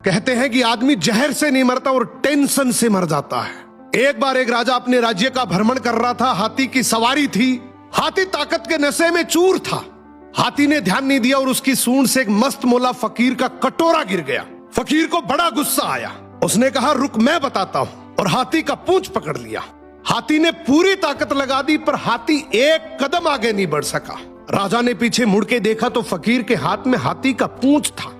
कहते हैं कि आदमी जहर से नहीं मरता और टेंशन से मर जाता है। एक बार एक राजा अपने राज्य का भ्रमण कर रहा था। हाथी की सवारी थी। हाथी ताकत के नशे में चूर था। हाथी ने ध्यान नहीं दिया और उसकी सूंड से एक मस्त मोला फकीर का कटोरा गिर गया। फकीर को बड़ा गुस्सा आया। उसने कहा, रुक मैं बताता हूं, और हाथी का पूंछ पकड़ लिया। हाथी ने पूरी ताकत लगा दी, पर हाथी एक कदम आगे नहीं बढ़ सका। राजा ने पीछे मुड़ के देखा तो फकीर के हाथ में हाथी का पूंछ था।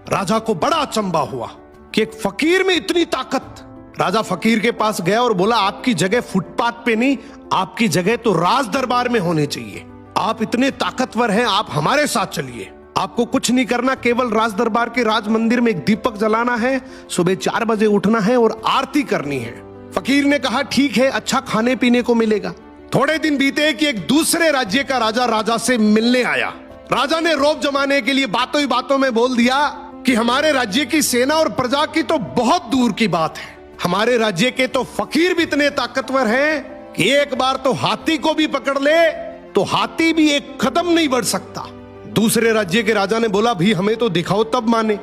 राजा को बड़ा अचंबा हुआ कि एक फकीर में इतनी ताकत। राजा फकीर के पास गया और बोला, आपकी जगह फुटपाथ पे नहीं, आपकी जगह तो राज दरबार में होनी चाहिए। आप इतने ताकतवर हैं, आप हमारे साथ चलिए। आपको कुछ नहीं करना, केवल राज दरबार के राज मंदिर में एक दीपक जलाना है, सुबह 4 बजे उठना है और आरती करनी है। फकीर ने कहा, ठीक है, अच्छा खाने पीने को मिलेगा। थोड़े दिन बीते कि एक दूसरे राज्य का राजा से मिलने आया। राजा ने रौब जमाने के लिए बातों ही बातों में बोल दिया कि हमारे राज्य की सेना और प्रजा की तो बहुत दूर की बात है। हमारे राज्य के तो फकीर भी इतने ताकतवर हैं कि एक बार तो हाथी को भी पकड़ ले तो हाथी भी एक कदम नहीं बढ़ सकता। दूसरे राज्य के राजा ने बोला, भी हमें तो दिखाओ तब माने।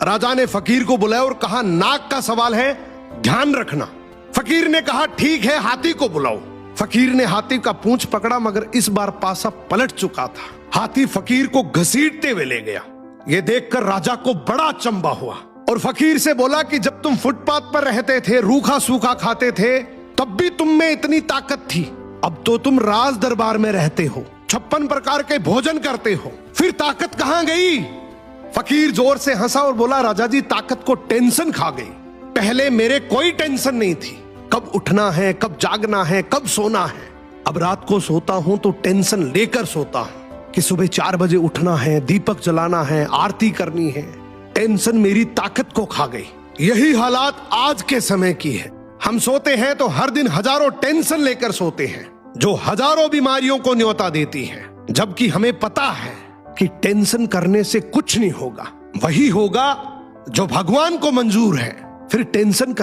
राजा ने फकीर को बुलाया और कहा, नाक का सवाल है, ध्यान रखना। फकीर ने कहा, ठीक है, हाथी को बुलाओ। फकीर ने हाथी का पूंछ पकड़ा, मगर इस बार पासा पलट चुका था। हाथी फकीर को घसीटते हुए ले गया। यह देखकर राजा को बड़ा अचंबा हुआ और फकीर से बोला कि जब तुम फुटपाथ पर रहते थे, रूखा सूखा खाते थे, तब भी तुम में इतनी ताकत थी। अब तो तुम राज दरबार में रहते हो, 56 प्रकार के भोजन करते हो, फिर ताकत कहां गई? फकीर जोर से हंसा और बोला, राजा जी, ताकत को टेंशन खा गई। पहले मेरे कोई टेंशन नहीं थी, कब उठना है, कब जागना है, कब सोना है। अब रात को सोता हूं तो टेंशन लेकर सोता हूं कि सुबह 4 बजे उठना है, दीपक जलाना है, आरती करनी है। टेंशन मेरी ताकत को खा गई। यही हालात आज के समय की है। हम सोते हैं तो हर दिन हजारों टेंशन लेकर सोते हैं, जो हजारों बीमारियों को न्योता देती है, जबकि हमें पता है कि टेंशन करने से कुछ नहीं होगा। वही होगा जो भगवान को मंजूर है। फिर टेंशन कर